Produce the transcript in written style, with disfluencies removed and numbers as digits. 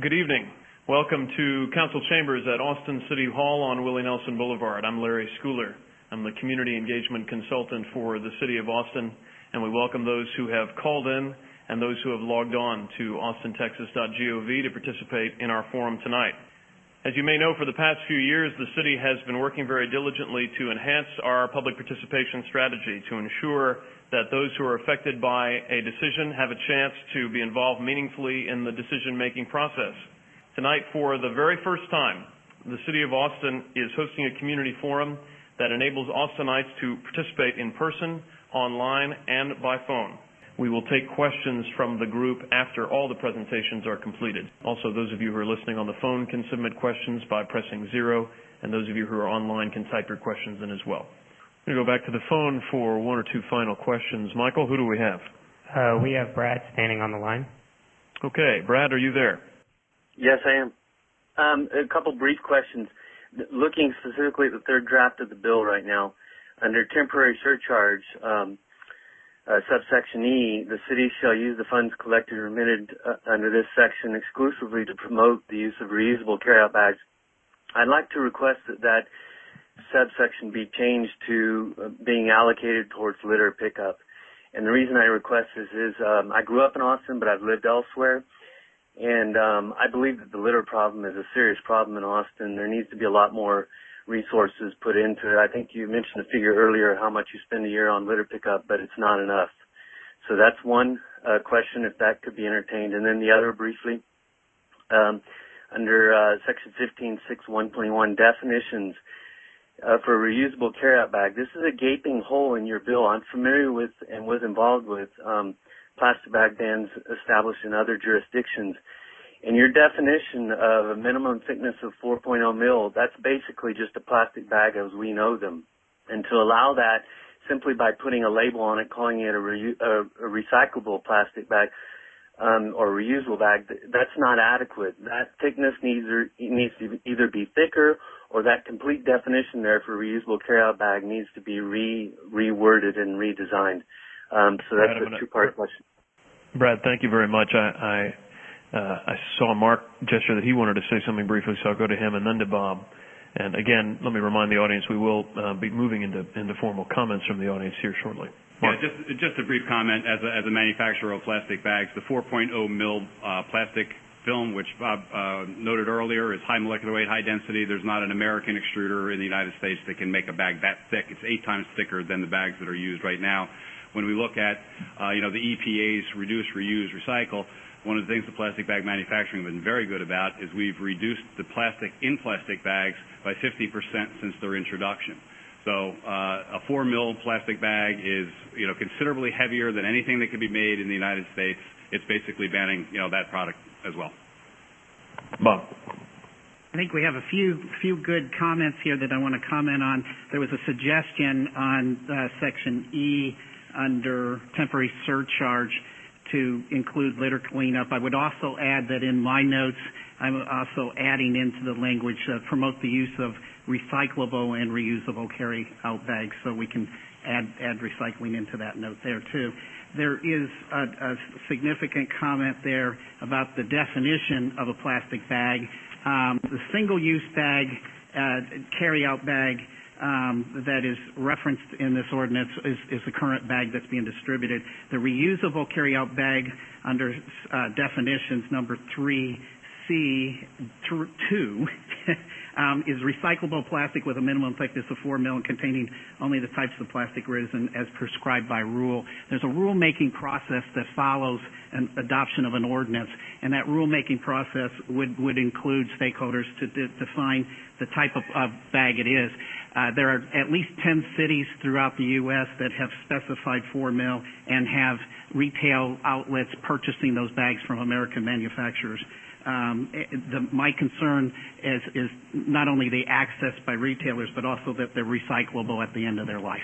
Good evening. Welcome to Council Chambers at Austin City Hall on Willie Nelson Boulevard. I'm Larry Schooler. I'm the Community Engagement Consultant for the City of Austin, and we welcome those who have called in and those who have logged on to austintexas.gov to participate in our forum tonight. As you may know, for the past few years, the city has been working very diligently to enhance our public participation strategy to ensure that those who are affected by a decision have a chance to be involved meaningfully in the decision-making process. Tonight, for the very first time, the City of Austin is hosting a community forum that enables Austinites to participate in person, online, and by phone. We will take questions from the group after all the presentations are completed. Also, those of you who are listening on the phone can submit questions by pressing 0, and those of you who are online can type your questions in as well. I'm going to go back to the phone for one or two final questions. Michael, who do we have? We have Brad standing on the line. Okay. Brad, are you there? Yes, I am. A couple brief questions. Looking specifically at the third draft of the bill right now, under temporary surcharge, subsection E, the city shall use the funds collected or remitted under this section exclusively to promote the use of reusable carryout bags. I'd like to request that subsection be changed to being allocated towards litter pickup. And the reason I request this is I grew up in Austin, but I've lived elsewhere. And I believe that the litter problem is a serious problem in Austin. There needs to be a lot more resources put into it. I think you mentioned a figure earlier how much you spend a year on litter pickup, but it's not enough. So that's one question, if that could be entertained. And then the other briefly, under Section 15.6.121, definitions for a reusable carryout bag. This is a gaping hole in your bill. I'm familiar with and was involved with plastic bag bans established in other jurisdictions. And your definition of a minimum thickness of 4.0 mil, that's basically just a plastic bag as we know them. And to allow that simply by putting a label on it, calling it a recyclable plastic bag or reusable bag, that's not adequate. That thickness needs to either be thicker, or that complete definition there for reusable carryout bag needs to be reworded and redesigned. So that's a two-part question. Brad, thank you very much. I saw Mark gesture that he wanted to say something briefly, so I'll go to him and then to Bob. And again, let me remind the audience we will be moving into formal comments from the audience here shortly. Mark. Yeah, just a brief comment. As a manufacturer of plastic bags, the 4.0 mil plastic film, which Bob noted earlier, is high molecular weight, high density. There's not an American extruder in the United States that can make a bag that thick. It's 8 times thicker than the bags that are used right now. When we look at, the EPA's reduce, reuse, recycle, one of the things the plastic bag manufacturing has been very good about is we've reduced the plastic in plastic bags by 50% since their introduction. So a 4 mil plastic bag is, considerably heavier than anything that can be made in the United States. It's basically banning, that product as well. Bob. I think we have a few good comments here that I want to comment on. There was a suggestion on Section E under temporary surcharge to include litter cleanup. I would also add that in my notes, I'm also adding into the language promote the use of recyclable and reusable carry-out bags, so we can add recycling into that note there too. There is a significant comment there about the definition of a plastic bag. The single-use bag, carry-out bag, that is referenced in this ordinance is the current bag that's being distributed. The reusable carry-out bag under definitions number 3C2 is recyclable plastic with a minimum thickness of 4 mil and containing only the types of plastic resin as prescribed by rule. There's a rulemaking process that follows an adoption of an ordinance, and that rulemaking process would include stakeholders to define the type of bag it is. There are at least 10 cities throughout the U.S. that have specified 4 mil and have retail outlets purchasing those bags from American manufacturers. My concern is not only the access by retailers, but also that they're recyclable at the end of their life.